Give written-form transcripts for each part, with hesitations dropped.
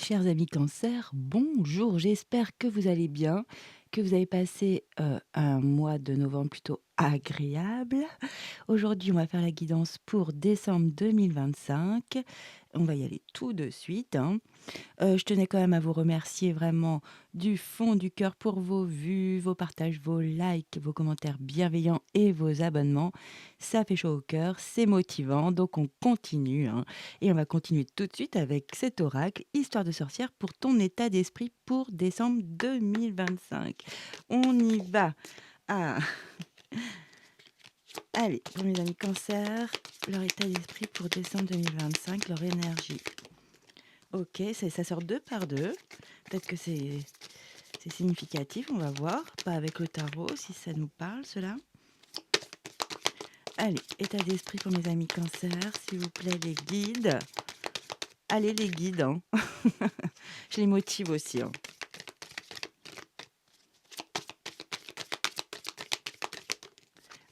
Chers amis Cancer, bonjour, j'espère que vous allez bien, que vous avez passé un mois de novembre plutôt agréable. Aujourd'hui, on va faire la guidance pour décembre 2025. On va y aller tout de suite, hein. Je tenais quand même à vous remercier vraiment du fond du cœur pour vos vues, vos partages, vos likes, vos commentaires bienveillants et vos abonnements. Ça fait chaud au cœur, c'est motivant, donc on continue, hein. Et on va continuer tout de suite avec cet oracle, Histoire de sorcière, pour ton état d'esprit pour décembre 2025. On y va. Ah, allez, pour mes amis cancer, leur état d'esprit pour décembre 2025, leur énergie. Ok, ça sort deux par deux. Peut-être que c'est significatif, on va voir. Pas avec le tarot, si ça nous parle, cela. Allez, état d'esprit pour mes amis cancer, s'il vous plaît, les guides. Allez, les guides, hein. Je les motive aussi, hein.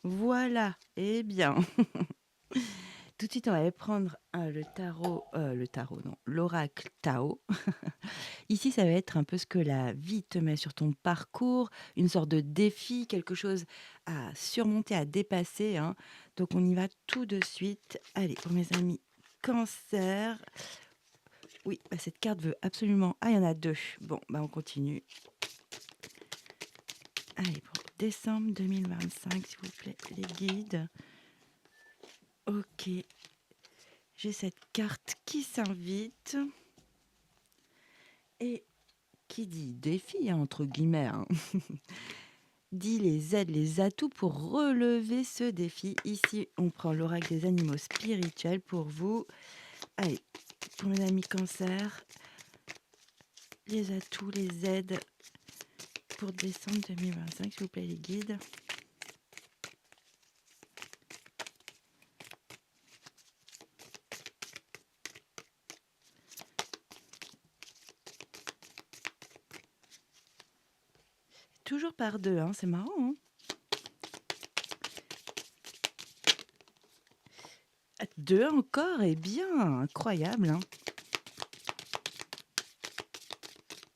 Voilà, eh bien. Tout de suite, on va aller prendre le tarot, non, l'oracle Tao. Ici, ça va être un peu ce que la vie te met sur ton parcours, une sorte de défi, quelque chose à surmonter, à dépasser, hein. Donc, on y va tout de suite. Allez, pour mes amis cancer. Oui, bah, cette carte veut absolument... Ah, il y en a deux. Bon, bah, on continue. Allez, pour décembre 2025, s'il vous plaît, les guides. Ok, j'ai cette carte qui s'invite et qui dit défi, hein, entre guillemets, hein, dit les aides, les atouts pour relever ce défi. Ici, on prend l'oracle des animaux spirituels pour vous. Allez, pour mes amis cancer, les atouts, les aides pour décembre 2025, s'il vous plaît, les guides. Toujours par deux, hein, c'est marrant, hein. Deux encore, et bien, incroyable, hein.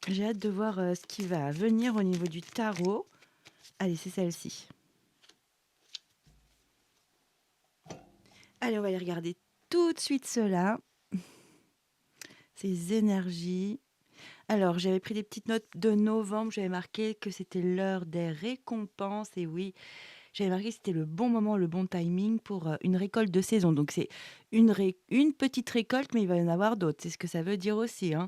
J'ai hâte de voir ce qui va venir au niveau du tarot. Allez, c'est celle-ci. Allez, on va aller regarder tout de suite cela. Ces énergies. Alors, j'avais pris des petites notes de novembre. J'avais marqué que c'était l'heure des récompenses. Et oui, j'avais marqué que c'était le bon moment, le bon timing pour une récolte de saison. Donc, c'est une petite récolte, mais il va y en avoir d'autres. C'est ce que ça veut dire aussi, hein.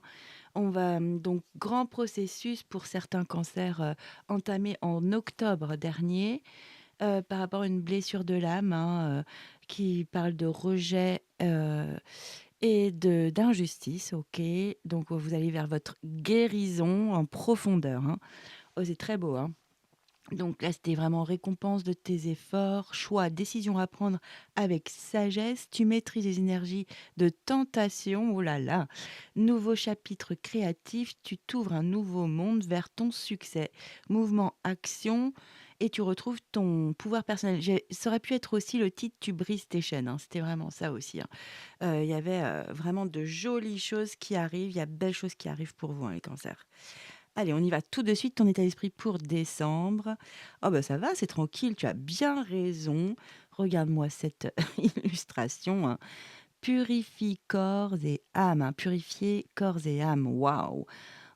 On va donc, grand processus pour certains cancers entamé en octobre dernier. Par rapport à une blessure de l'âme, hein, qui parle de rejet, et d'injustice, OK. Donc vous allez vers votre guérison en profondeur, hein. Oh, c'est très beau, hein. Donc là, c'était vraiment récompense de tes efforts, choix, décision à prendre avec sagesse. Tu maîtrises les énergies de tentation. Oh là là! Nouveau chapitre créatif, tu t'ouvres un nouveau monde vers ton succès. Mouvement, action, et tu retrouves ton pouvoir personnel. Ça aurait pu être aussi le titre Tu brises tes chaînes, hein. C'était vraiment ça aussi, hein. Il y avait vraiment de jolies choses qui arrivent. Il y a belles choses qui arrivent pour vous, hein, les cancers. Allez, on y va tout de suite, ton état d'esprit pour décembre. Oh bah ça va, c'est tranquille, tu as bien raison. Regarde-moi cette illustration, hein. Purifie corps et âme, hein. Purifier corps et âme, waouh!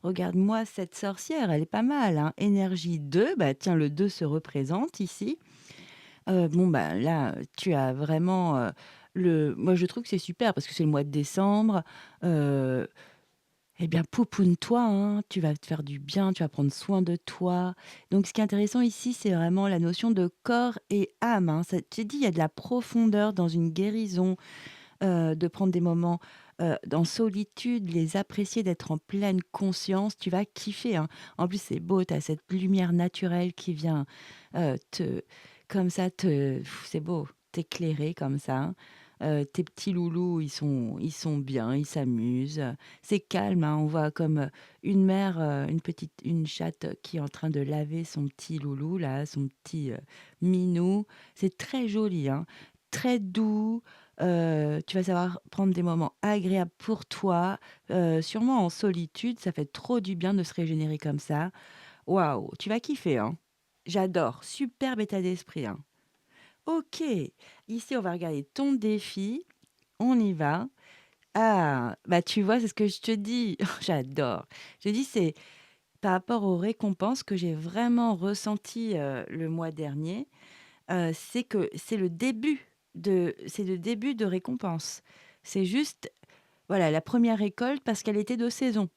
Regarde-moi cette sorcière, elle est pas mal, hein. Énergie 2, bah tiens, le 2 se représente ici. Bon, bah là, tu as vraiment moi je trouve que c'est super parce que c'est le mois de décembre. euh, eh bien, poupoune-toi, hein, tu vas te faire du bien, tu vas prendre soin de toi. Donc, ce qui est intéressant ici, c'est vraiment la notion de corps et âme, hein. Ça, tu dis, il y a de la profondeur dans une guérison, de prendre des moments en solitude, les apprécier, d'être en pleine conscience. Tu vas kiffer, hein. En plus, c'est beau, tu as cette lumière naturelle qui vient comme ça, c'est beau, t'éclairer comme ça, hein. Tes petits loulous, ils sont bien, ils s'amusent. C'est calme, hein. On voit comme une mère, une chatte qui est en train de laver son petit loulou, là, son petit minou. C'est très joli, hein. Très doux, Tu vas savoir prendre des moments agréables pour toi, sûrement en solitude. Ça fait trop du bien de se régénérer comme ça. Waouh, tu vas kiffer, hein. J'adore, superbe état d'esprit, hein. OK, ici, on va regarder ton défi. On y va. Ah, bah, tu vois, c'est ce que je te dis. J'adore. Je te dis, c'est par rapport aux récompenses que j'ai vraiment ressenti, le mois dernier, c'est que c'est le début de récompense. C'est juste, voilà, la première récolte parce qu'elle était de saison,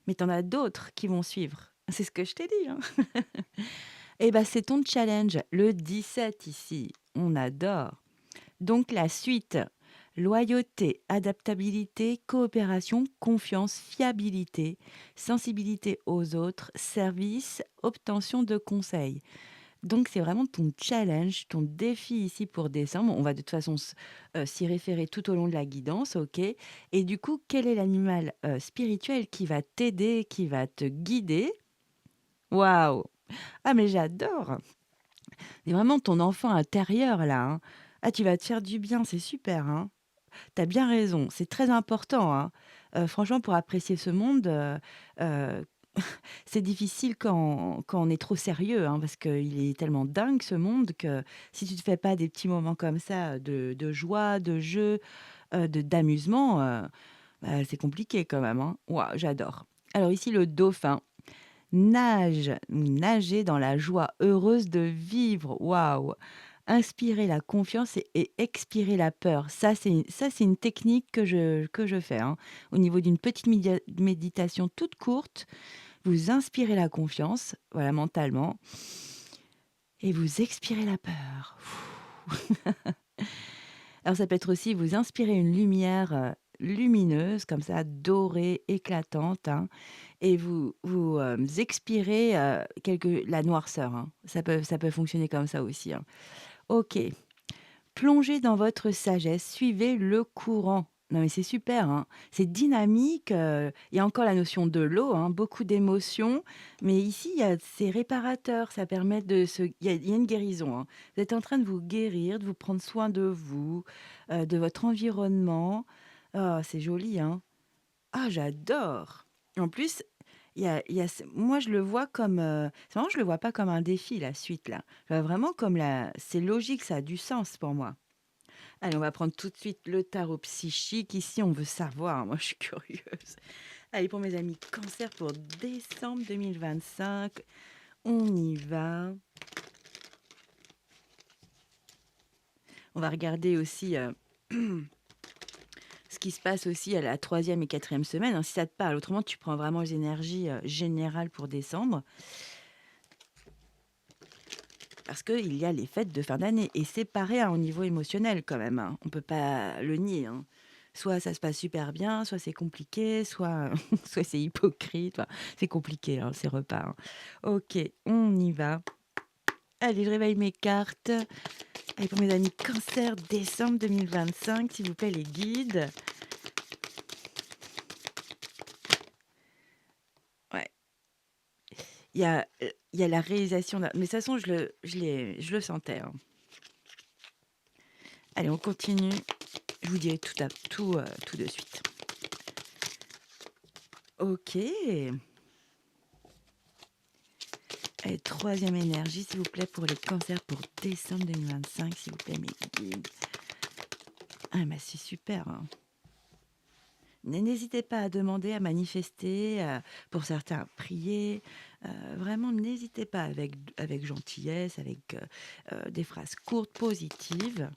mais tu en as d'autres qui vont suivre. C'est ce que je t'ai dit, hein. Et bah, c'est ton challenge, le 17 ici. On adore. Donc la suite, loyauté, adaptabilité, coopération, confiance, fiabilité, sensibilité aux autres, service, obtention de conseils. Donc c'est vraiment ton challenge, ton défi ici pour décembre. On va de toute façon s'y référer tout au long de la guidance, ok. Et du coup, quel est l'animal spirituel qui va t'aider, qui va te guider? Waouh! Ah mais j'adore! C'est vraiment ton enfant intérieur là, hein. Ah, tu vas te faire du bien, c'est super, hein. Tu bien raison, c'est très important, hein. Franchement, pour apprécier ce monde, heu, c'est difficile quand on est trop sérieux, hein, parce qu'il est tellement dingue ce monde que si tu te fais pas des petits moments comme ça, de joie, de jeu, d'amusement, bah, c'est compliqué quand même, hein. Waouh, j'adore. Alors ici, le dauphin. Nage, nager dans la joie heureuse de vivre. Waouh! Inspirer la confiance et expirer la peur. Ça, c'est une technique que je fais, hein. Au niveau d'une petite méditation toute courte, vous inspirez la confiance, voilà, mentalement, et vous expirez la peur. Alors ça peut être aussi, vous inspirez une lumière, lumineuse comme ça, dorée, éclatante, hein, et vous expirez, la noirceur, hein. Ça peut fonctionner comme ça aussi, hein. OK. Plongez dans votre sagesse, suivez le courant. Non, mais c'est super, hein. C'est dynamique, il y a encore la notion de l'eau, hein, beaucoup d'émotions, mais ici, c'est réparateur, ça permet de se il y a une guérison, hein. Vous êtes en train de vous guérir, de vous prendre soin de vous, de votre environnement. Oh, c'est joli, hein. Ah, j'adore! En plus, il y a ce moi, je le vois comme, c'est marrant, je le vois pas comme un défi, la suite, là. Je le vois vraiment comme la c'est logique, ça a du sens pour moi. Allez, on va prendre tout de suite le tarot psychique. Ici, on veut savoir. Moi, je suis curieuse. Allez, pour mes amis cancer pour décembre 2025, on y va. On va regarder aussi ce qui se passe aussi à la troisième et quatrième semaine, hein, si ça te parle. Autrement, tu prends vraiment les énergies générales pour décembre. Parce qu'il y a les fêtes de fin d'année. Et c'est pareil, hein, au niveau émotionnel quand même, hein. On ne peut pas le nier, hein. Soit ça se passe super bien, soit c'est compliqué, soit, soit c'est hypocrite. Enfin, c'est compliqué, hein, ces repas, hein. Ok, on y va. Allez, je réveille mes cartes. Allez, pour mes amis cancer, décembre 2025, s'il vous plaît, les guides. Ouais, il y a la réalisation. Mais de toute façon, je le sentais, hein. Allez, on continue. Je vous dirai tout de suite. Ok. Allez, troisième énergie, s'il vous plaît, pour les cancers pour décembre 2025, s'il vous plaît, mes guides. Ah, bah c'est super, hein. N'hésitez pas à demander, à manifester, pour certains, à prier. Vraiment, n'hésitez pas avec gentillesse, avec des phrases courtes, positives.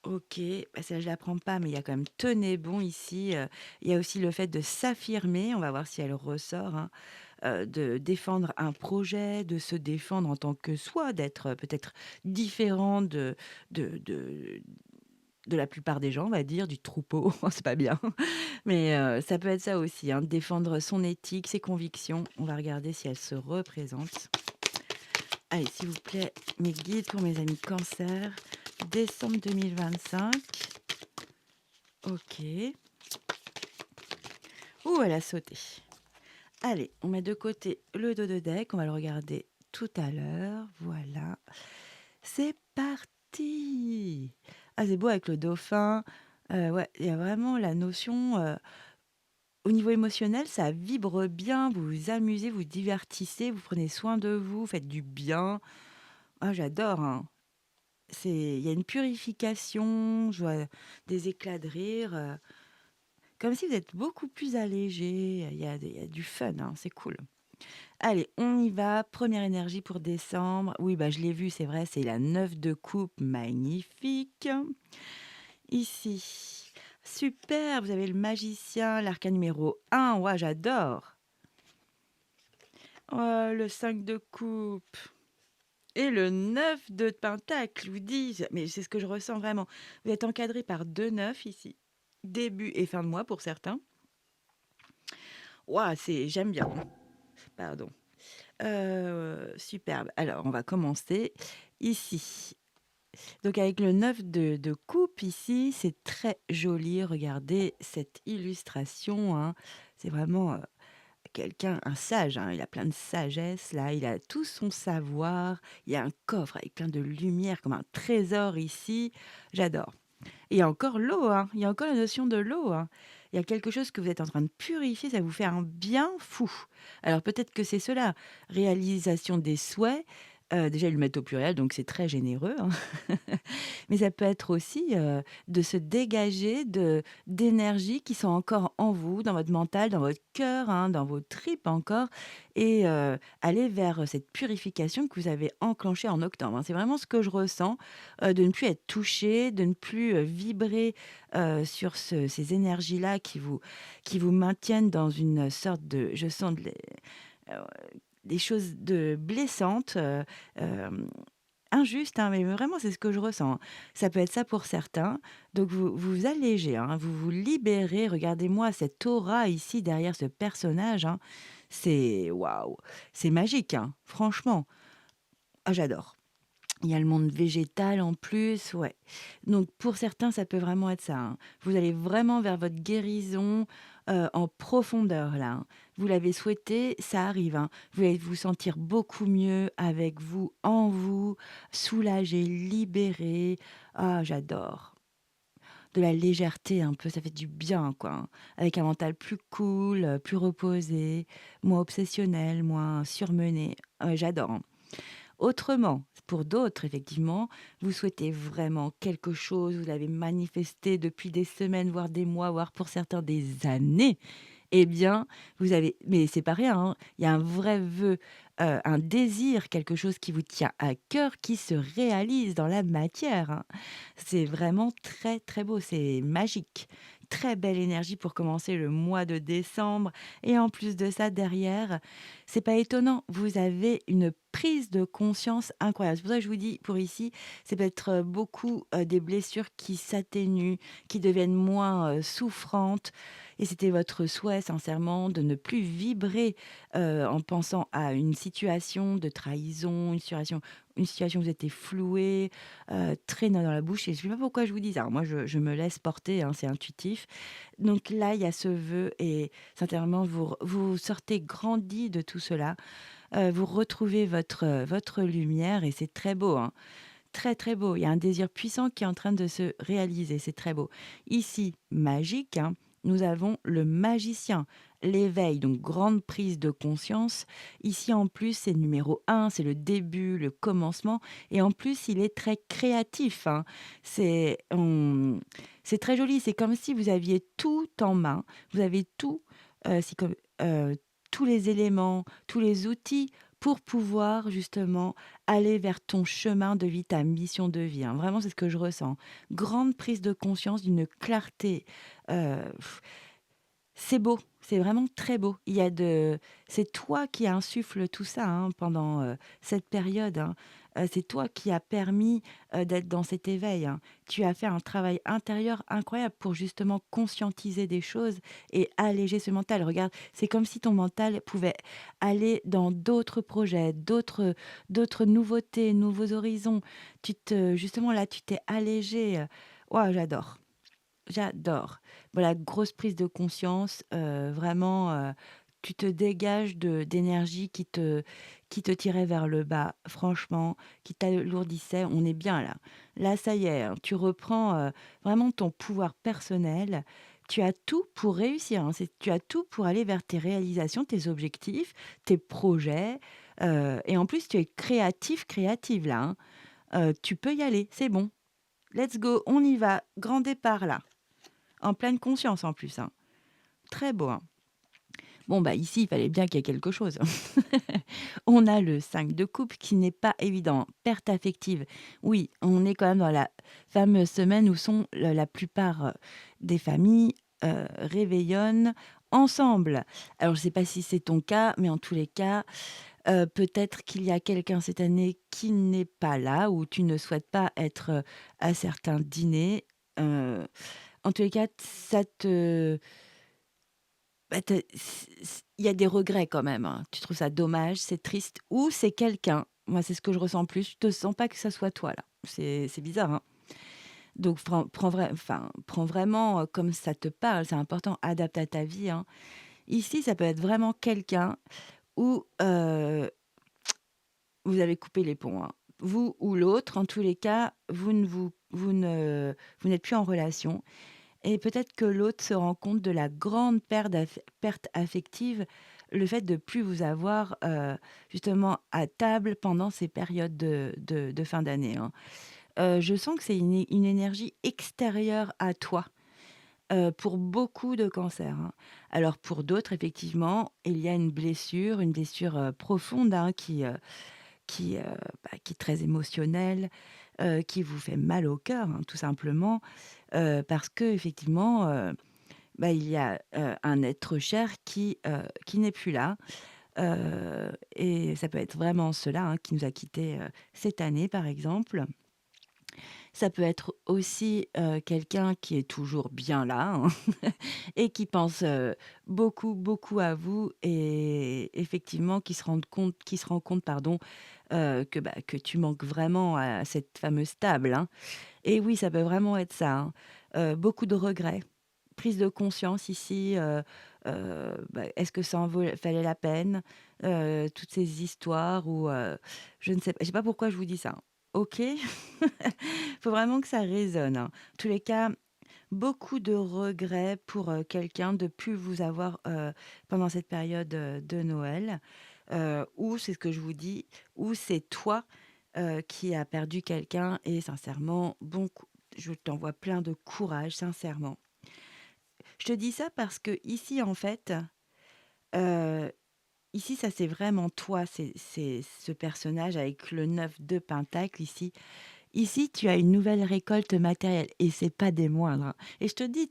Ok, bah ça je la prends pas, mais il y a quand même tenez bon ici. Il y a aussi le fait de s'affirmer, on va voir si elle ressort, hein, de défendre un projet, de se défendre en tant que soi, d'être peut-être différent de, de la plupart des gens, on va dire, du troupeau, c'est pas bien. Mais ça peut être ça aussi, hein, de défendre son éthique, ses convictions. On va regarder si elle se représente. Allez, s'il vous plaît, mes guides pour mes amis cancer, décembre 2025. OK. Ouh, elle a sauté. Allez, on met de côté le dos de deck, on va le regarder tout à l'heure. Voilà. C'est parti! Ah, c'est beau avec le dauphin. Ouais, il y a vraiment la notion, au niveau émotionnel, ça vibre bien, vous vous amusez, vous divertissez, vous prenez soin de vous, faites du bien. Ah, j'adore, hein. Il y a une purification, je vois des éclats de rire, comme si vous êtes beaucoup plus allégé, il y a du fun, hein, c'est cool. Allez, on y va, première énergie pour décembre. Oui, bah, je l'ai vu, c'est vrai, c'est la 9 de coupe, magnifique. Ici, super, vous avez le magicien, l'arcane numéro 1, ouais, j'adore. Oh, le 5 de coupe et le 9 de pentacle, je vous dis, mais c'est ce que je ressens vraiment. Vous êtes encadré par 2 9 ici, début et fin de mois pour certains. Ouah, j'aime bien, pardon. Superbe. Alors, on va commencer ici. Donc avec le 9 de coupe ici, c'est très joli. Regardez cette illustration, hein. C'est vraiment, quelqu'un un sage, hein. Il a plein de sagesse là, il a tout son savoir. Il y a un coffre avec plein de lumière comme un trésor ici. J'adore. Et il y a encore l'eau, hein, il y a encore la notion de l'eau, hein. Il y a quelque chose que vous êtes en train de purifier, ça vous fait un bien fou. Alors peut-être que c'est cela, réalisation des souhaits, déjà ils le mettent au pluriel, donc c'est très généreux, hein. Mais ça peut être aussi, de se dégager d'énergies qui sont encore en vous, dans votre mental, dans votre cœur, hein, dans vos tripes encore et aller vers, cette purification que vous avez enclenchée en octobre, hein. C'est vraiment ce que je ressens, de ne plus être touché, de ne plus, vibrer, sur ces énergies-là qui vous maintiennent dans une sorte de je sens heu, des choses de blessantes, hem injuste, hein, mais vraiment, c'est ce que je ressens, hein. Ça peut être ça pour certains. Donc vous vous allégez, hein, vous vous libérez. Regardez-moi cette aura ici derrière ce personnage, hein. C'est waouh! C'est magique, hein, franchement. Ah, j'adore. Il y a le monde végétal en plus, ouais. Donc pour certains, ça peut vraiment être ça, hein. Vous allez vraiment vers votre guérison, en profondeur là, hein. Vous l'avez souhaité, ça arrive, hein. Vous allez vous sentir beaucoup mieux avec vous, en vous, soulagé, libéré. Ah, j'adore. De la légèreté un peu, ça fait du bien quoi, hein. Avec un mental plus cool, plus reposé, moins obsessionnel, moins surmené. Ouais, j'adore, hein. Autrement, pour d'autres, effectivement, vous souhaitez vraiment quelque chose, vous l'avez manifesté depuis des semaines, voire des mois, voire pour certains des années. Eh bien, vous avez mais c'est pas rien, hein, il y a un vrai vœu, un désir, quelque chose qui vous tient à cœur, qui se réalise dans la matière, hein. C'est vraiment très, très beau, c'est magique. Très belle énergie pour commencer le mois de décembre et en plus de ça, derrière, c'est pas étonnant, vous avez une prise de conscience incroyable. C'est pour ça que je vous dis, pour ici, c'est peut-être, beaucoup, des blessures qui s'atténuent, qui deviennent moins, souffrantes et c'était votre souhait sincèrement de ne plus vibrer, en pensant à une situation de trahison, une situation où vous étiez floué, traînant dans la bouche et je sais pas pourquoi je vous dis ça. Alors moi je me laisse porter, hein, c'est intuitif. Donc là, il y a ce vœu et sincèrement vous sortez grandi de tout cela, vous retrouvez votre lumière et c'est très beau, hein. Très, très beau. Il y a un désir puissant qui est en train de se réaliser, c'est très beau. Ici, magique, hein, nous avons le magicien, l'éveil, donc grande prise de conscience. Ici, en plus, c'est numéro un, c'est le début, le commencement. Et en plus, il est très créatif, hein. C'est très joli. C'est comme si vous aviez tout en main. Vous avez tout, c'est comme, tous les éléments, tous les outils pour pouvoir justement aller vers ton chemin de vie, ta mission de vie, hein. Vraiment, c'est ce que je ressens. Grande prise de conscience d'une clarté, heu, c'est beau, c'est vraiment très beau. C'est toi qui insuffles tout ça, hein, pendant, cette période, hein. C'est toi qui as permis, d'être dans cet éveil, hein. Tu as fait un travail intérieur incroyable pour justement conscientiser des choses et alléger ce mental. Regarde, c'est comme si ton mental pouvait aller dans d'autres projets, d'autres nouveautés, nouveaux horizons. Justement là, tu t'es allégé, waouh, j'adore. J'adore. Voilà, grosse prise de conscience, vraiment, tu te dégages d'énergie qui te tirait vers le bas, franchement, qui t'alourdissait. On est bien là. Là, ça y est, hein, tu reprends, vraiment ton pouvoir personnel. Tu as tout pour réussir, hein, tu as tout pour aller vers tes réalisations, tes objectifs, tes projets, et en plus, tu es créatif, créative là, hein. Tu peux y aller, c'est bon. Let's go, on y va. Grand départ là. En pleine conscience en plus, hein. Très beau, hein. Bon, bah, ici, il fallait bien qu'il y ait quelque chose. On a le 5 de coupe qui n'est pas évident. Perte affective. Oui, on est quand même dans la fameuse semaine où sont la plupart des familles réveillonnent ensemble. Alors, je ne sais pas si c'est ton cas, mais en tous les cas, peut-être qu'il y a quelqu'un cette année qui n'est pas là ou tu ne souhaites pas être à certains dîners. Euh, En tous les cas, ça te bah, il y a des regrets quand même, hein. Tu trouves ça dommage, c'est triste ou c'est quelqu'un. Moi, c'est ce que je ressens plus. Je te sens pas que ça soit toi là. C'est bizarre, hein. Donc prends vraiment, comme ça te parle, c'est important, adapte à ta vie, hein. Ici, ça peut être vraiment quelqu'un où, vous avez coupé les ponts, hein. Vous ou l'autre, en tous les cas, vous n'êtes plus en relation et peut-être que l'autre se rend compte de la grande perte affective, le fait de plus vous avoir, justement à table pendant ces périodes de fin d'année, hein. Je sens que c'est une énergie extérieure à toi, pour beaucoup de cancers, hein. Alors pour d'autres, effectivement, il y a une blessure, profonde, hein, qui, qui est très émotionnelle, qui vous fait mal au cœur, hein, tout simplement, parce qu'effectivement, il y a, un être cher qui n'est plus là, et ça peut être vraiment cela, hein, qui nous a quittés, cette année, par exemple. Ça peut être aussi, quelqu'un qui est toujours bien là, hein, et qui pense, beaucoup, beaucoup à vous et effectivement qui se rend compte, pardon, que tu manques vraiment à cette fameuse table, hein. Et oui, ça peut vraiment être ça, hein. Beaucoup de regrets, prise de conscience ici, est-ce que ça en fallait la peine? Toutes ces histoires où, je sais pas pourquoi je vous dis ça, hein. OK? Faut vraiment que ça résonne, hein. En tous les cas, beaucoup de regrets pour, quelqu'un de plus vous avoir, pendant cette période, de Noël, ou c'est ce que je vous dis, ou c'est toi, qui as perdu quelqu'un et sincèrement, je t'envoie plein de courage, sincèrement. Je te dis ça parce que ici, en fait, heu, ici, ça c'est vraiment toi, c'est ce personnage avec le 9 de pentacle ici. Ici, tu as une nouvelle récolte matérielle et c'est pas des moindres, hein. Et je te dis,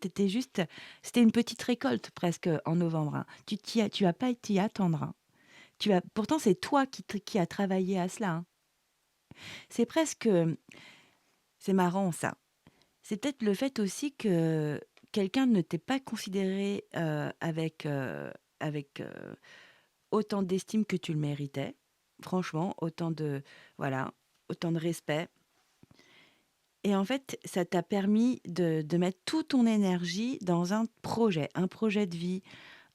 c'était une petite récolte presque en novembre, hein. Tu as pas à t'y attendre, hein. Pourtant, c'est toi qui as travaillé à cela, hein. C'est presque, c'est marrant ça. C'est peut-être le fait aussi que quelqu'un ne t'ait pas considéré, avec, autant d'estime que tu le méritais. Franchement, voilà, autant de respect. Et en fait, ça t'a permis de mettre toute ton énergie dans un projet de vie,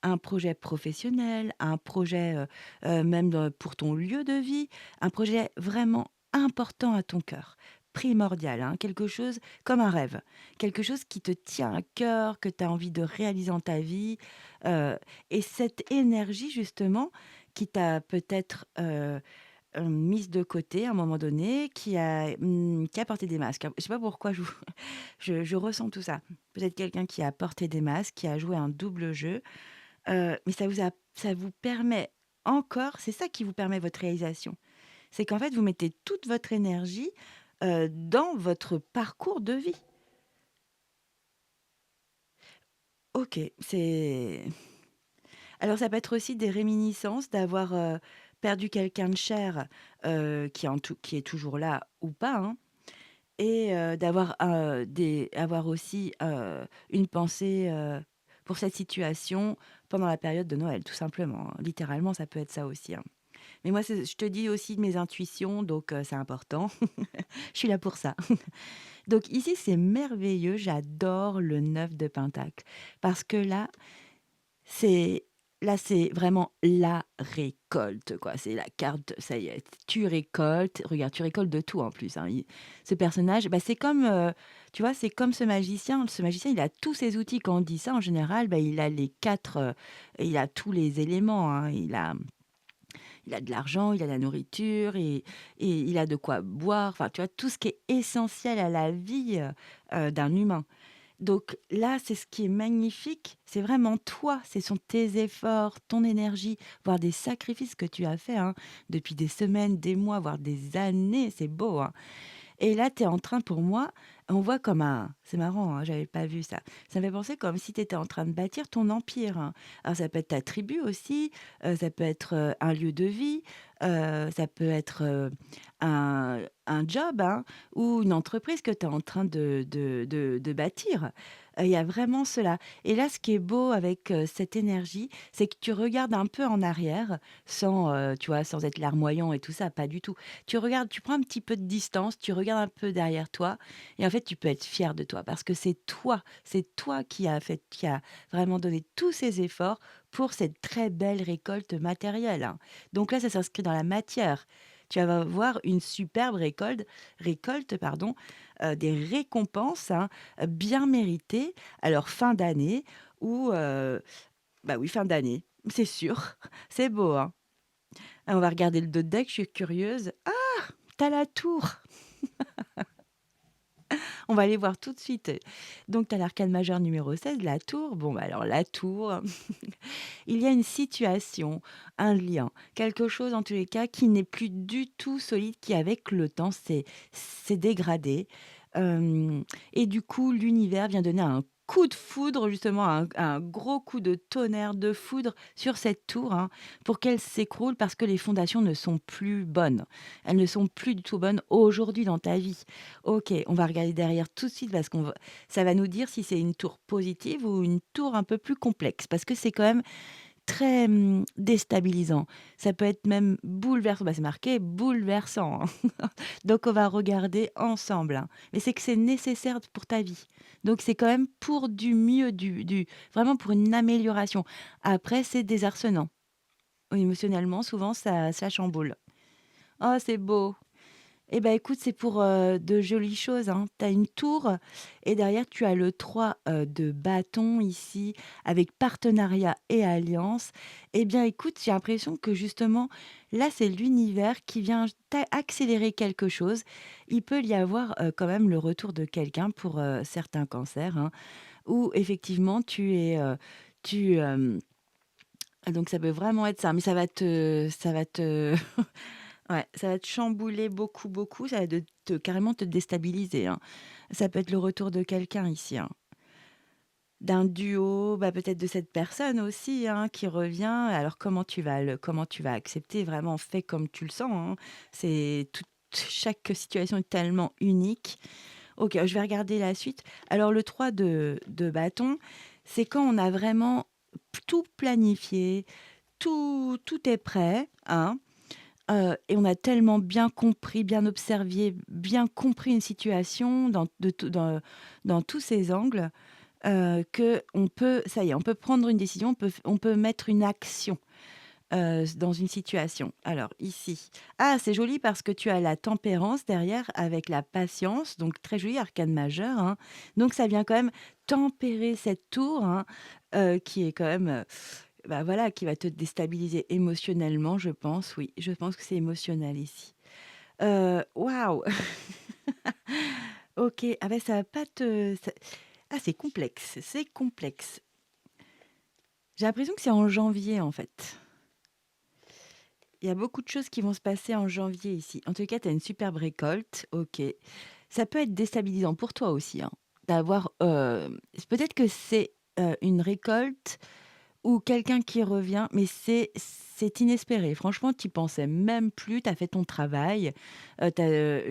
un projet professionnel, un projet, même pour ton lieu de vie, un projet vraiment important à ton cœur, primordial, hein, quelque chose comme un rêve, quelque chose qui te tient à cœur, que tu as envie de réaliser dans ta vie, heu et cette énergie justement qui t'a peut-être, mise de côté à un moment donné, qui a porté des masques, hein. Je sais pas pourquoi je ressens tout ça. Peut-être quelqu'un qui a porté des masques, qui a joué un double jeu, mais ça vous permet encore c'est ça qui vous permet votre réalisation. C'est qu'en fait, vous mettez toute votre énergie, dans votre parcours de vie. OK, c'est alors ça peut être aussi des réminiscences d'avoir, perdu quelqu'un de cher, qui est toujours là ou pas, hein. Et avoir aussi, une pensée, pour cette situation pendant la période de Noël, tout simplement, hein. Littéralement, ça peut être ça aussi, hein. Mais moi, je te dis aussi mes intuitions, donc c'est important. Je suis là pour ça. Donc ici, c'est merveilleux, j'adore le 9 de pentacle parce que là, c'est là, c'est vraiment la récolte, quoi. C'est la carte, ça y est, tu récoltes. Regarde, tu récoltes de tout en plus, hein. Ce personnage, bah, c'est comme, tu vois, c'est comme ce magicien. Ce magicien, il a tous ses outils. Quand on dit ça, en général, bah, il a les 4, il a tous les éléments, hein. Il a de l'argent, il a la nourriture et il a de quoi boire. Enfin, tu vois, tout ce qui est essentiel à la vie, d'un humain. Donc là, c'est ce qui est magnifique, c'est vraiment toi, ce sont tes efforts, ton énergie, voire des sacrifices que tu as faits, hein, depuis des semaines, des mois, voire des années, c'est beau, hein. Et là, tu es en train pour moi, on voit comme un c'est marrant, hein, j'avais pas vu ça. Ça me fait penser comme si tu étais en train de bâtir ton empire, hein. Alors ça peut être ta tribu aussi, ça peut être, un lieu de vie, ça peut être, un job, hein, ou une entreprise que tu es en train de bâtir. Il y a vraiment cela. Et là, ce qui est beau avec, cette énergie, c'est que tu regardes un peu en arrière sans, tu vois, sans être larmoyant et tout ça, pas du tout. Tu regardes, tu prends un petit peu de distance, tu regardes un peu derrière toi et en fait, tu peux être fier de toi parce que c'est toi qui a vraiment donné tous ces efforts pour cette très belle récolte matérielle, hein. Donc là, ça s'inscrit dans la matière. Tu vas voir une superbe récolte, pardon, des récompenses, hein, bien méritées. Alors fin d'année ou, bah oui, fin d'année, c'est sûr. C'est beau, hein. On va regarder le dos de deck, je suis curieuse. T'as la tour! On va aller voir tout de suite. Donc, tu as l'arcane majeur numéro 16, la tour. Bon, bah, alors la tour, il y a une situation, un lien, quelque chose en tous les cas qui n'est plus du tout solide, qui avec le temps s'est dégradé. Hem et du coup, l'univers vient donner un coup de foudre, justement, un gros coup de tonnerre, de foudre sur cette tour, hein, pour qu'elle s'écroule parce que les fondations ne sont plus bonnes. Elles ne sont plus du tout bonnes aujourd'hui dans ta vie. OK, on va regarder derrière tout de suite parce qu'on va ça va nous dire si c'est une tour positive ou une tour un peu plus complexe parce que c'est quand même très, déstabilisant. Ça peut être même bouleversant, bah, c'est marqué bouleversant, hein. Donc on va regarder ensemble, hein. Mais c'est que c'est nécessaire pour ta vie. Donc c'est quand même pour du mieux, du vraiment pour une amélioration. Après c'est désarçonnant. Émotionnellement souvent ça chamboule. Oh c'est beau! Eh ben, écoute, c'est pour, de jolies choses, hein. Tu as une tour et derrière tu as le 3 de bâton ici avec partenariat et alliance. Eh bien, écoute, j'ai l'impression que justement, là, c'est l'univers qui vient accélérer quelque chose. Il peut y avoir, quand même le retour de quelqu'un pour, certains cancers, hein, où effectivement tu, donc ça peut vraiment être ça, mais ça va te ouais, ça va te chambouler beaucoup, beaucoup, ça va te carrément te déstabiliser, hein. Ça peut être le retour de quelqu'un ici, hein. D'un duo, bah, peut-être de cette personne aussi, hein, qui revient. Alors comment tu vas accepter? Vraiment, fais comme tu le sens, hein. C'est toute chaque situation est tellement unique. OK, je vais regarder la suite. Alors le 3 de bâton, c'est quand on a vraiment tout planifié, tout est prêt, hein. Et on a tellement bien compris, bien observé, bien compris une situation dans tous ses angles, qu'on peut ça y est, on peut prendre une décision, on peut mettre une action, dans une situation. Alors ici, c'est joli parce que tu as la tempérance derrière avec la patience, donc très joli arcane majeur, hein. Donc ça vient quand même tempérer cette tour, hein, qui est quand même, bah, voilà, qui va te déstabiliser émotionnellement, je pense, oui. Je pense que c'est émotionnel ici. Waouh! OK. Ah bah, ça va pas te ça c'est complexe, c'est complexe. J'ai l'impression que c'est en janvier, en fait. Il y a beaucoup de choses qui vont se passer en janvier ici. En tout cas, tu as une superbe récolte, OK. Ça peut être déstabilisant pour toi aussi, hein, d'avoir, peut-être que c'est, une récolte ou quelqu'un qui revient, mais c'est inespéré. Franchement, tu y pensais même plus, tu as fait ton travail, tu as,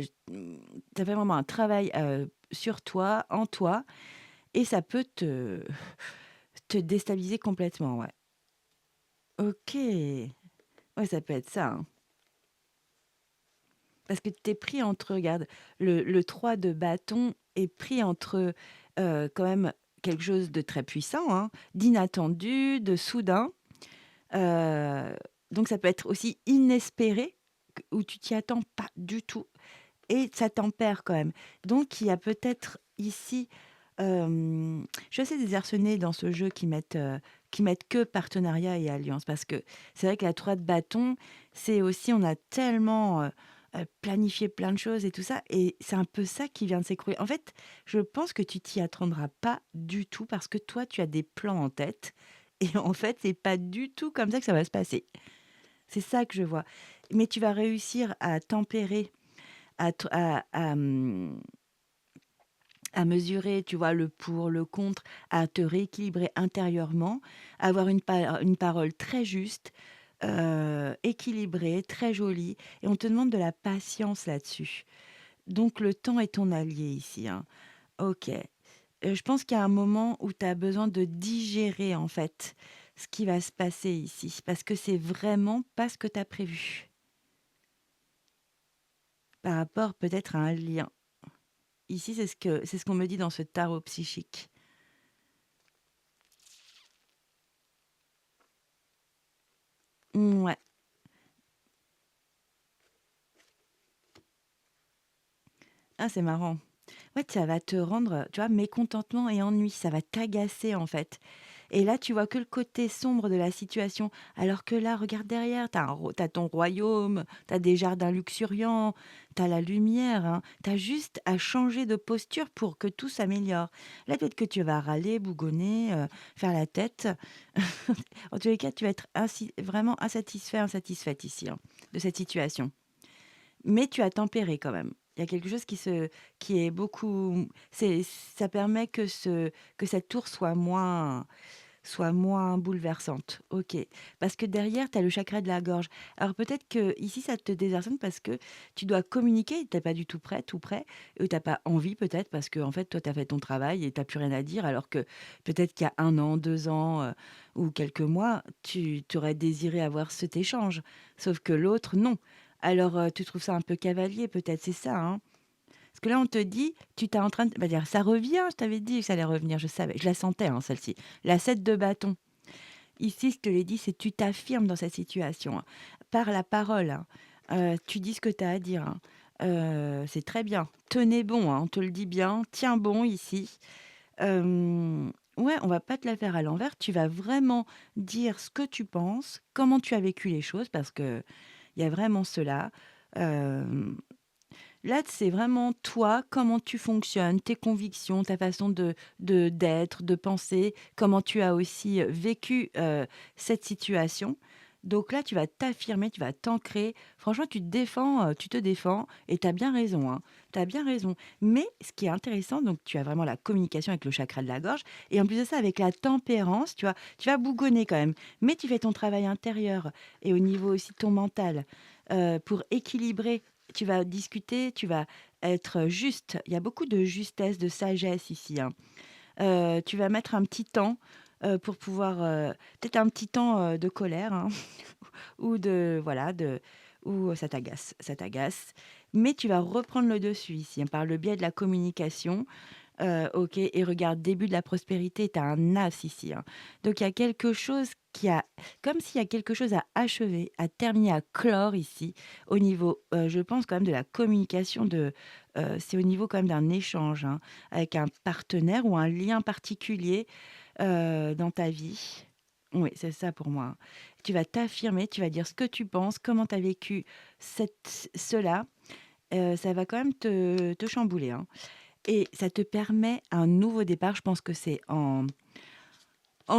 fait vraiment un travail, sur toi, en toi et ça peut te déstabiliser complètement, ouais. OK. Ouais, ça peut être ça, hein. Parce que tu es pris entre regarde, le 3 de bâton est pris entre, quand même quelque chose de très puissant, hein, d'inattendu, de soudain. Heu, donc ça peut être aussi inespéré, où tu t'y attends pas du tout et ça tempère quand même. Donc il y a peut-être ici, je suis assez désarçonnée dans ce jeu qui mettent que partenariat et alliance. Parce que c'est vrai que la 3 de bâton, c'est aussi on a tellement, planifié plein de choses et tout ça et c'est un peu ça qui vient de s'écrouler. En fait, je pense que tu t'y attendras pas du tout parce que toi, tu as des plans en tête et en fait, c'est pas du tout comme ça que ça va se passer. C'est ça que je vois. Mais tu vas réussir à tempérer, à mesurer, tu vois, le pour, le contre, à te rééquilibrer intérieurement, avoir une parole très juste, équilibrée, très jolie et on te demande de la patience là-dessus. Donc le temps est ton allié ici, hein. OK. Je pense qu'il y a un moment où tu as besoin de digérer, en fait, ce qui va se passer ici parce que c'est vraiment pas ce que tu as prévu, par rapport peut-être à un lien. Ici, c'est ce qu'on me dit dans ce tarot psychique. Ouais. Ah, c'est marrant. Ouais, ça va te rendre, tu vois, mécontentement et ennui. Ça va t'agacer, en fait. Et là, tu vois que le côté sombre de la situation. Alors que là, regarde derrière, t'as ton royaume, t'as des jardins luxuriants, t'as la lumière, hein. T'as juste à changer de posture pour que tout s'améliore. Là, peut-être que tu vas râler, bougonner, faire la tête. En tous les cas, tu vas être vraiment insatisfait, insatisfaite ici, hein, de cette situation. Mais tu as tempéré quand même. Il y a quelque chose qui est beaucoup ça permet que cette tour soit moins bouleversante. OK. Parce que derrière, tu as le chakra de la gorge. Alors peut-être que ici ça te désarçonne parce que tu dois communiquer, tu es pas du tout prêt, tout prêt, tu as pas envie peut-être parce que en fait, toi, tu as fait ton travail et tu plus rien à dire alors que peut-être qu'il y a 1 an, 2 ans, ou quelques mois, tu aurais désiré avoir cet échange. Sauf que l'autre, non. Alors, tu trouves ça un peu cavalier peut-être, c'est ça, hein? Parce que là, on te dit, tu t'es en train de bah, dire: «Ça revient, je t'avais dit que ça allait revenir», je savais, je la sentais, hein, celle-ci. La 7 de bâton. Ici, je te l'ai dit, c'est tu t'affirmes dans cette situation, hein, par la parole, hein. Tu dis ce que tu as à dire, hein. C'est très bien. Tenez bon, hein, on te le dit bien, tiens bon ici. Ouais, on va pas te la faire à l'envers, tu vas vraiment dire ce que tu penses, comment tu as vécu les choses parce qu'il y a vraiment cela. Hem Là, c'est vraiment toi, comment tu fonctionnes, tes convictions, ta façon d'être, de penser, comment tu as aussi, vécu, cette situation. Donc là, tu vas t'affirmer, tu vas t'ancrer. Franchement, tu te défends et tu as bien raison, hein. Tu as bien raison. Mais ce qui est intéressant, donc tu as vraiment la communication avec le chakra de la gorge et en plus de ça, avec la tempérance, tu vas bougonner quand même, mais tu fais ton travail intérieur et au niveau aussi de ton mental, pour équilibrer tu vas discuter, tu vas être juste. Il y a beaucoup de justesse, de sagesse ici, hein. Tu vas mettre un petit temps, pour pouvoir, peut-être un petit temps, de colère, hein, ou de voilà, où ça t'agace, mais tu vas reprendre le dessus ici, hein, par le biais de la communication. OK et regarde, début de la prospérité, tu as un as ici, hein. Donc il y a quelque chose qui a comme s'il y a quelque chose à achever, à terminer, à clore ici au niveau, je pense quand même de la communication c'est au niveau quand même d'un échange, hein, avec un partenaire ou un lien particulier, dans ta vie. Oui, c'est ça pour moi, hein. Tu vas t'affirmer, tu vas dire ce que tu penses, comment tu as vécu cela, ça va quand même te chambouler, hein. Et ça te permet un nouveau départ. Je pense que c'est en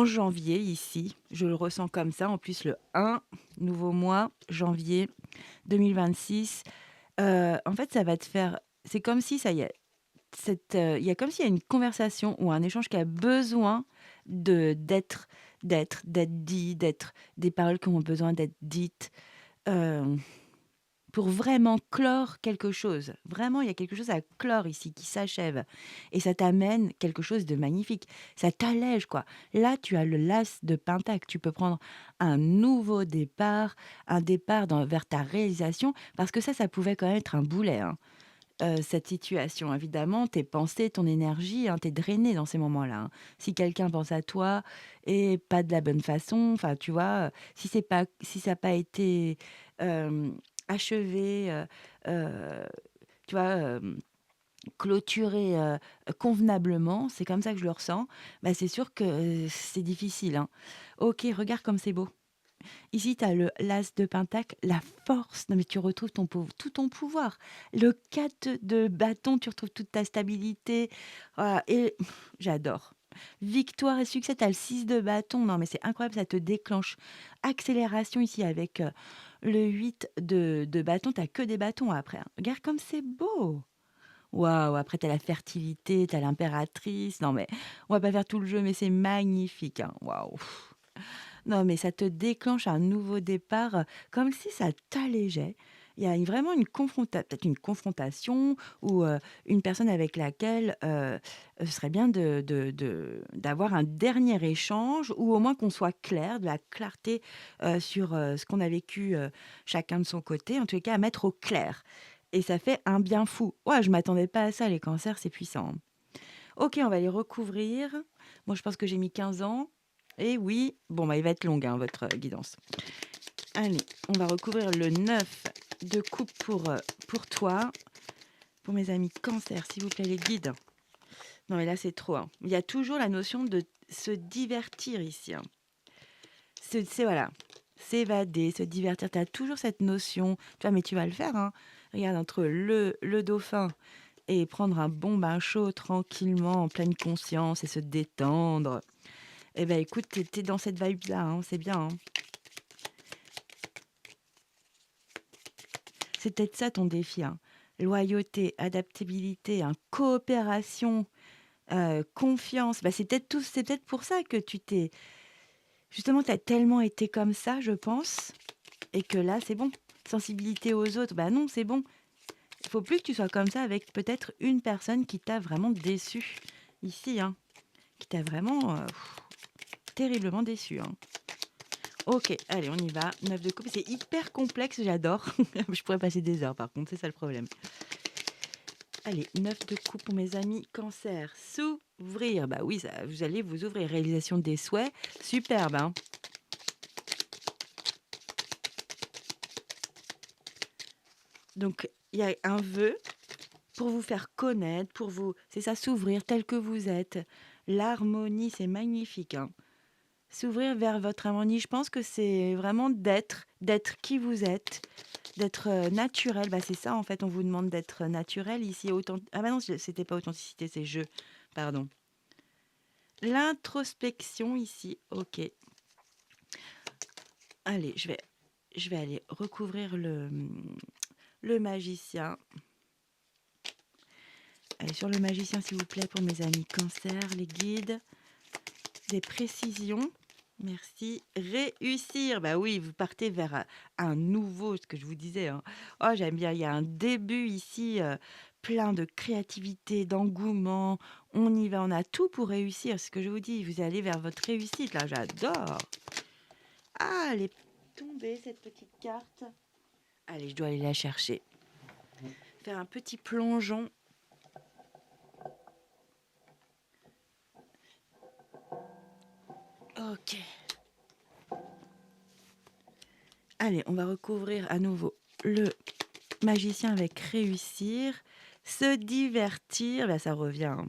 janvier ici. Je le ressens comme ça. En plus, le 1, nouveau mois, janvier 2026. En fait, ça va te faire c'est comme si ça y est, il y a comme s'il y a une conversation ou un échange qui a besoin d'être dit, d'être des paroles qui ont besoin d'être dites. Hem Pour vraiment clore quelque chose. Vraiment, il y a quelque chose à clore ici qui s'achève et ça t'amène quelque chose de magnifique. Ça t'allège, quoi. Là, tu as le l'as de pentacle. Tu peux prendre un nouveau départ, un départ vers ta réalisation parce que ça pouvait quand même être un boulet, hein. cette situation. Évidemment, tes pensées, ton énergie, hein, tu es drainé dans ces moments-là, hein. Si quelqu'un pense à toi et pas de la bonne façon, enfin, tu vois, si ça a pas été, achevé, tu vois, clôturé, convenablement, c'est comme ça que je le ressens, bah, c'est sûr que, c'est difficile, hein. OK, regarde comme c'est beau. Ici, tu as le l'as de pentacle, la force. Non, mais tu retrouves tout ton pouvoir. Le 4 de bâton, tu retrouves toute ta stabilité. Et j'adore. Victoire et succès, tu as le 6 de bâton. Non, mais c'est incroyable, ça te déclenche. Accélération ici avec le 8 de bâton. Tu que des bâtons après, hein. Regarde comme c'est beau. Waouh, après, tu as la fertilité, tu as l'impératrice. Non, mais on va pas faire tout le jeu, mais c'est magnifique, hein. Waouh. Non, mais ça te déclenche un nouveau départ, comme si ça t'allégeait. Il y a vraiment peut-être une confrontation ou, une personne avec laquelle, ce serait bien d'avoir un dernier échange ou au moins qu'on soit clair, de la clarté, sur, ce qu'on a vécu, chacun de son côté, en tous les cas à mettre au clair et ça fait un bien fou. Ouais, je m'attendais pas à ça, les cancers, c'est puissant, hein. OK, on va les recouvrir. Moi, je pense que j'ai mis 15 ans. Et oui, bon, bah, il va être long, hein, votre guidance. Allez, on va recouvrir le 9 de coupe pour toi. Pour mes amis cancer, s'il vous plaît, les guides. Non, mais là, c'est trop, hein. Il y a toujours la notion de se divertir ici, hein. Voilà, s'évader, se divertir. Tu as toujours cette notion. Tu vois, mais tu vas le faire, hein. Regarde, entre le dauphin et prendre un bon bain chaud tranquillement, en pleine conscience et se détendre. Eh ben, écoute, tu dans cette vibe-là, hein, c'est bien, hein. C'est peut-être ça ton défi, hein. Loyauté, adaptabilité, hein, coopération, confiance. Bah, c'est peut-être pour ça que tu t'es justement, tu as tellement été comme ça, je pense et que là, c'est bon. Sensibilité aux autres, bah, non, c'est bon. Il faut plus que tu sois comme ça avec peut-être une personne qui t'a vraiment déçu ici, hein, qui t'a vraiment, terriblement déçu, hein. OK, allez, on y va. 9 de coupe, c'est hyper complexe, j'adore. Je pourrais passer des heures par contre, c'est ça le problème. Allez, 9 de coupe pour mes amis cancer. S'ouvrir, bah oui, ça, vous allez vous ouvrir. Réalisation des souhaits, superbe, hein. Donc, il y a un vœu pour vous faire connaître, pour vous, c'est ça, s'ouvrir tel que vous êtes. L'harmonie, c'est magnifique, hein. S'ouvrir vers votre harmonie, je pense que c'est vraiment d'être qui vous êtes, d'être, naturel. Bah, c'est ça, en fait, on vous demande d'être naturel ici. Ah bah non, c'était pas authenticité, c'est jeu, pardon. L'introspection ici, OK. Allez, je vais aller recouvrir le magicien. Allez, sur le magicien, s'il vous plaît, pour mes amis cancer, les guides. Des précisions. Merci. Réussir. Bah oui, vous partez vers un nouveau, ce que je vous disais, hein. Oh, j'aime bien. Il y a un début ici, plein de créativité, d'engouement. On y va, on a tout pour réussir. Ce que je vous dis, vous allez vers votre réussite. Là, j'adore. Ah, elle est tombée, cette petite carte. Allez, je dois aller la chercher. Faire un petit plongeon. Ok. Allez, on va recouvrir à nouveau le magicien avec réussir. Se divertir, bah ça revient, hein.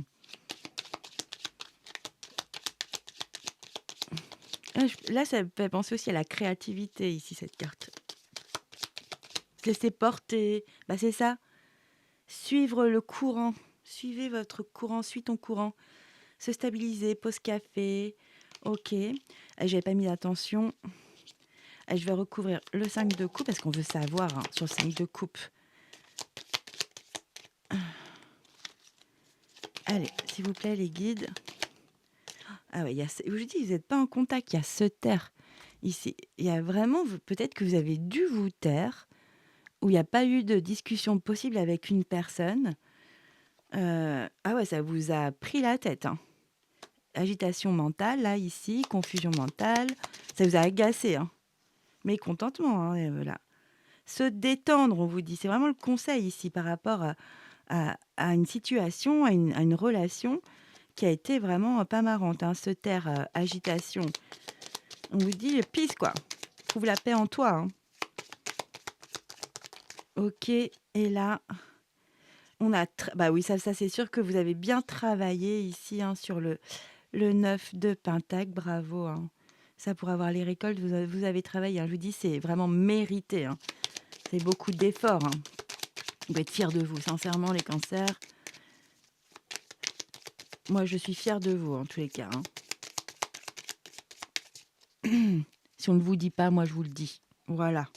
Là, ça me fait penser aussi à la créativité ici, cette carte. Se laisser porter, bah c'est ça. Suivre le courant. Suivez votre courant, suis ton courant. Se stabiliser, pause café. Ok. J'avais pas mis d'attention. Je vais recouvrir le 5 de coupe parce qu'on veut savoir, hein, sur le 5 de coupe. Allez, s'il vous plaît, les guides. Ah ouais, je vous dis, vous n'êtes pas en contact, il y a se taire ici. Il y a vraiment, peut-être que vous avez dû vous taire, ou il n'y a pas eu de discussion possible avec une personne. Ah ouais, ça vous a pris la tête, hein. Agitation mentale, là, ici, confusion mentale, ça vous a agacé, hein. Mécontentement, hein, et voilà. Se détendre, on vous dit, c'est vraiment le conseil ici par rapport à une situation, à une relation qui a été vraiment pas marrante, hein. Se taire, agitation. On vous dit: «Peace quoi, trouve la paix en toi, hein». OK et là, on a bah oui, ça c'est sûr que vous avez bien travaillé ici, hein, sur le 9 de pentacle, bravo, hein. Ça pour avoir les récoltes, vous avez travaillé, hein. Je vous dis, c'est vraiment mérité, hein. C'est beaucoup d'efforts, hein. Vous pouvez être fiers de vous, sincèrement les cancers. Moi, je suis fière de vous en tous les cas, hein. Si on ne vous dit pas, moi je vous le dis. Voilà.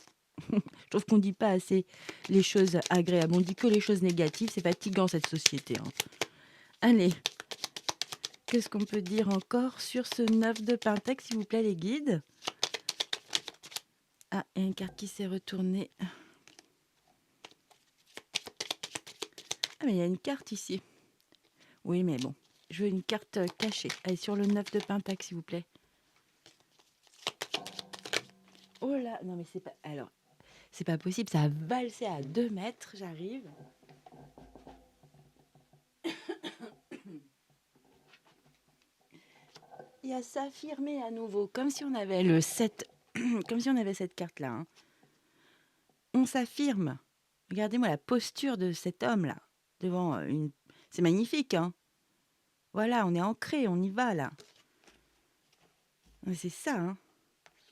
Je trouve qu'on ne dit pas assez les choses agréables. On dit que les choses négatives. C'est fatigant cette société, hein. Allez, qu'est-ce qu'on peut dire encore sur ce 9 de pentacle, s'il vous plaît, les guides? Ah, il y a une carte qui s'est retournée. Ah, mais il y a une carte ici. Oui, mais bon, je veux une carte cachée. Allez, sur le 9 de pentacle, s'il vous plaît. Oh là, non mais c'est pas... Alors, c'est pas possible, ça a valsé à 2 mètres, j'arrive. Il y a s'affirmer à nouveau, comme si on avait le 7, comme si on avait cette carte-là, hein. On s'affirme. Regardez-moi la posture de cet homme-là, devant une... C'est magnifique, hein. Voilà, on est ancré, on y va, là. C'est ça, hein.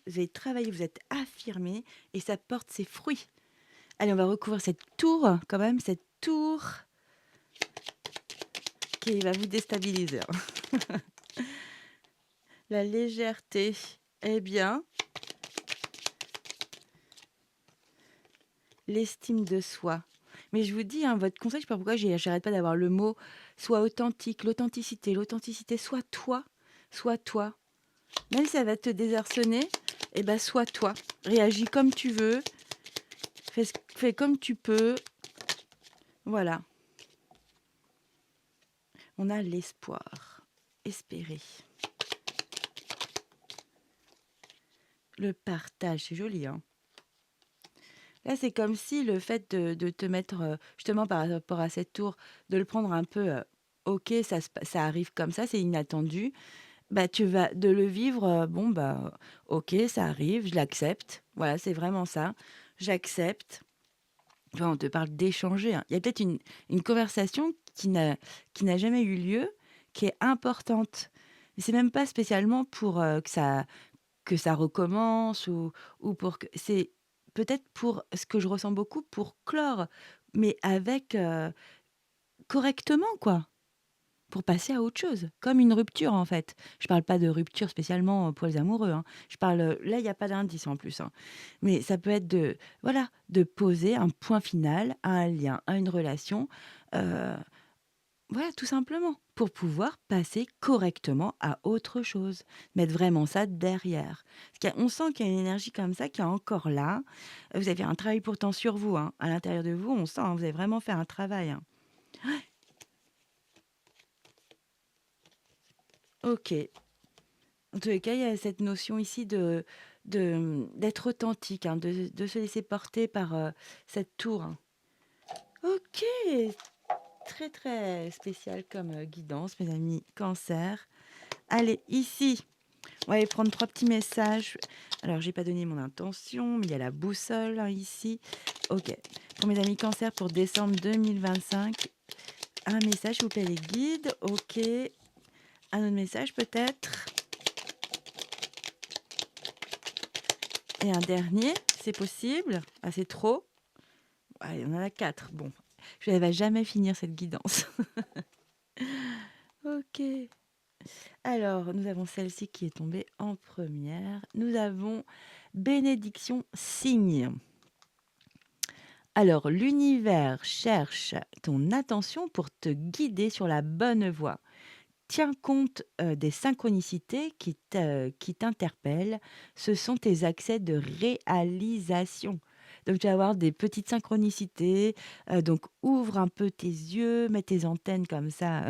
Vous avez travaillé, vous êtes affirmé, et ça porte ses fruits. Allez, on va recouvrir cette tour, quand même, cette tour qui va vous déstabiliser, hein. La légèreté. Eh bien, l'estime de soi. Mais je vous dis, hein, votre conseil, je sais pas pourquoi j'arrête pas d'avoir le mot sois authentique, l'authenticité, sois toi, sois toi. Même si ça va te désarçonner, eh ben sois toi. Réagis comme tu veux, fais comme tu peux. Voilà. On a l'espoir, espérer. Le partage, c'est joli, hein. Là, c'est comme si le fait de te mettre, justement par rapport à cette tour, de le prendre un peu, OK, ça arrive comme ça, c'est inattendu. Bah, tu vas de le vivre, bon, bah, OK, ça arrive, je l'accepte. Voilà, c'est vraiment ça. J'accepte. Tu vois, on te parle d'échanger, hein. Il y a peut-être une conversation qui n'a jamais eu lieu, qui est importante. Mais c'est même pas spécialement pour, que ça recommence ou pour que c'est peut-être pour ce que je ressens beaucoup, pour clore, mais avec, correctement, quoi. Pour passer à autre chose, comme une rupture, en fait. Je parle pas de rupture spécialement pour les amoureux, hein. Je parle, là, il y a pas d'indice en plus, hein. Mais ça peut être de voilà, de poser un point final à un lien, à une relation, heu, voilà, tout simplement, pour pouvoir passer correctement à autre chose. Mettre vraiment ça derrière. Parce qu'on sent qu'il y a une énergie comme ça qui est encore là. Vous avez un travail pourtant sur vous, hein. À l'intérieur de vous, on sent, hein, vous avez vraiment fait un travail, hein. OK. En tous les cas, il y a cette notion ici d'être authentique, hein, de se laisser porter par, cette tour, hein. OK, très, très spécial comme, guidance, mes amis Cancer. Allez, ici, on va aller prendre 3 petits messages. Alors, j'ai pas donné mon intention, mais il y a la boussole, hein, ici. OK. Pour mes amis Cancer, pour décembre 2025, un message, s'il vous plaît, les guides. OK. Un autre message peut-être? Et un dernier, c'est possible? Ah, c'est trop? Allez, on en a 4. Bon, je ne vais jamais finir cette guidance. OK. Alors, nous avons celle-ci qui est tombée en première. Nous avons bénédiction signe. Alors, l'univers cherche ton attention pour te guider sur la bonne voie. Tiens compte des synchronicités qui t'interpellent. Ce sont tes accès de réalisation. Donc, tu vas avoir des petites synchronicités. Donc, ouvre un peu tes yeux, mets tes antennes comme ça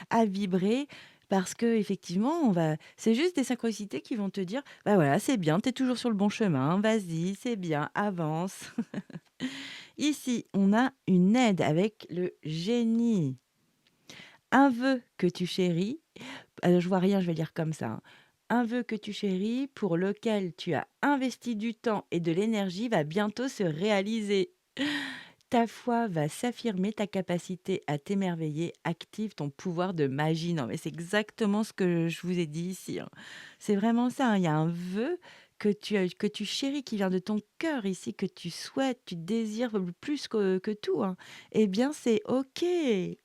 à vibrer. Parce que effectivement, c'est juste des synchronicités qui vont te dire, bah voilà, c'est bien, tu es toujours sur le bon chemin, vas-y, c'est bien, avance. Ici, on a une aide avec le génie. Un vœu que tu chéris, je vois rien, je vais lire comme ça, hein. Un vœu que tu chéris, pour lequel tu as investi du temps et de l'énergie, va bientôt se réaliser. Ta foi va s'affirmer, ta capacité à t'émerveiller active ton pouvoir de magie. Non, mais c'est exactement ce que je vous ai dit ici, hein. C'est vraiment ça, hein. Il y a un vœu que tu chéris, qui vient de ton cœur ici, que tu souhaites, tu désires plus que tout, hein. Eh bien, c'est OK.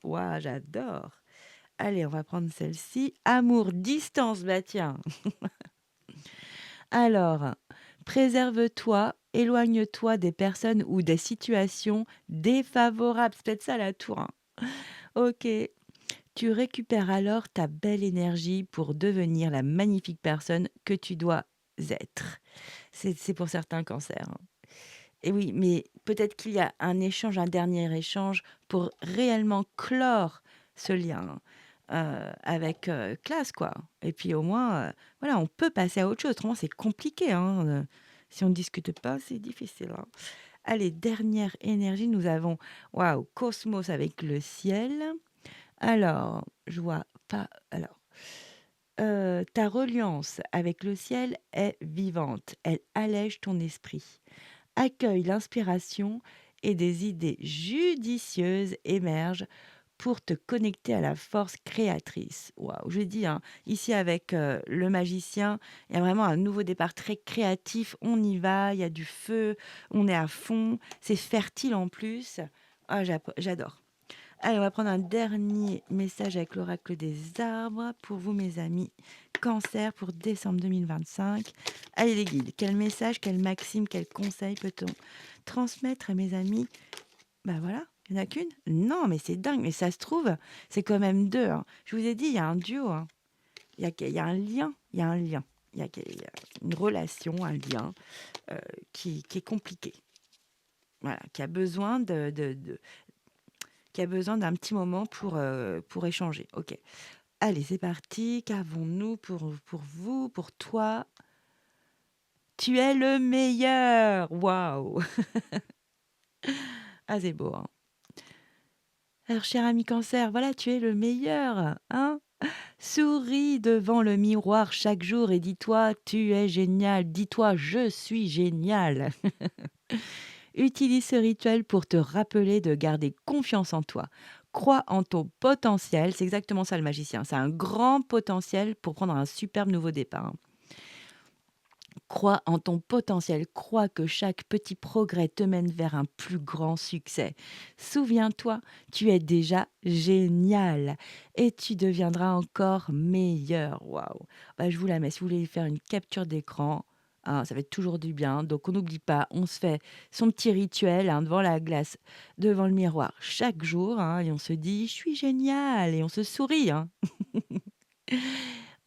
Waouh, j'adore. Allez, on va prendre celle-ci. Amour, distance, bah tiens. Alors, préserve-toi, éloigne-toi des personnes ou des situations défavorables. C'est peut-être ça la tour, hein. OK. Tu récupères alors ta belle énergie pour devenir la magnifique personne que tu dois être. C'est pour certains cancers, hein. Et oui, mais peut-être qu'il y a un échange, un dernier échange pour réellement clore ce lien, avec, classe, quoi. Et puis au moins, voilà, on peut passer à autre chose. Autrement, c'est compliqué, hein, si on ne discute pas, c'est difficile, hein. Allez, dernière énergie, nous avons, waouh, Cosmos avec le ciel. Alors, je vois pas alors, ta reliance avec le ciel est vivante, elle allège ton esprit. Accueille l'inspiration et des idées judicieuses émergent pour te connecter à la force créatrice. Waouh, je dis, hein, ici avec le magicien, il y a vraiment un nouveau départ très créatif. On y va, il y a du feu, on est à fond, c'est fertile en plus. Ah, j'adore. Allez, on va prendre un dernier message avec l'oracle des arbres pour vous, mes amis. Cancer pour décembre 2025. Allez, les guides, quel message, quelle maxime, quel conseil peut-on transmettre à mes amis? Bah voilà, il n'y en a qu'une? Non, mais c'est dingue, mais ça se trouve, c'est quand même deux, hein. Je vous ai dit, il y a un duo, hein. Il y a un lien, il y a un lien. Il y a une relation, un lien qui est compliqué. Voilà, qui a besoin qui a besoin d'un petit moment pour échanger. OK. Allez, c'est parti. Qu'avons-nous pour vous, pour toi? Tu es le meilleur! Waouh! Ah, c'est beau, hein. Alors, cher ami Cancer, voilà, tu es le meilleur, hein? Souris devant le miroir chaque jour et dis-toi: «Tu es génial». Dis-toi: «Je suis génial». Utilise ce rituel pour te rappeler de garder confiance en toi. Crois en ton potentiel, c'est exactement ça le magicien. C'est un grand potentiel pour prendre un superbe nouveau départ, hein. Crois en ton potentiel, crois que chaque petit progrès te mène vers un plus grand succès. Souviens-toi, tu es déjà génial et tu deviendras encore meilleur. Waouh! Bah, je vous la mets. Si vous voulez faire une capture d'écran, hein, ça fait toujours du bien. Donc, on n'oublie pas, on se fait son petit rituel, hein, devant la glace, devant le miroir chaque jour, hein, et on se dit: «Je suis génial» et on se sourit, hein.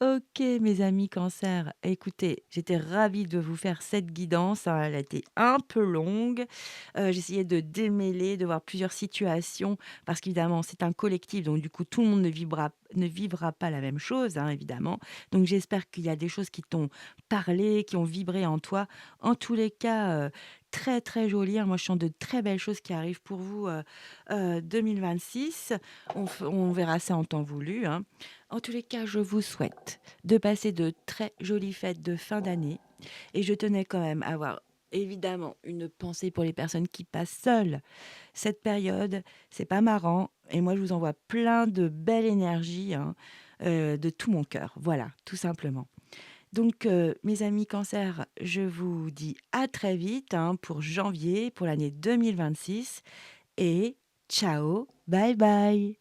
OK, mes amis Cancer, écoutez, j'étais ravie de vous faire cette guidance, hein, elle a été un peu longue. J'essayais de démêler, de voir plusieurs situations parce qu'évidemment, c'est un collectif, donc du coup, tout le monde ne vivra pas la même chose, hein, évidemment. Donc j'espère qu'il y a des choses qui t'ont parlé, qui ont vibré en toi. En tous les cas, très, très joli, hein. Moi, je sens de très belles choses qui arrivent pour vous, 2026. On verra ça en temps voulu, hein. En tous les cas, je vous souhaite de passer de très jolies fêtes de fin d'année et je tenais quand même à avoir évidemment une pensée pour les personnes qui passent seules cette période. C'est pas marrant et moi je vous envoie plein de belle énergie, hein, de tout mon cœur. Voilà, tout simplement. Donc, mes amis Cancer, je vous dis à très vite, hein, pour janvier, pour l'année 2026 et ciao, bye bye.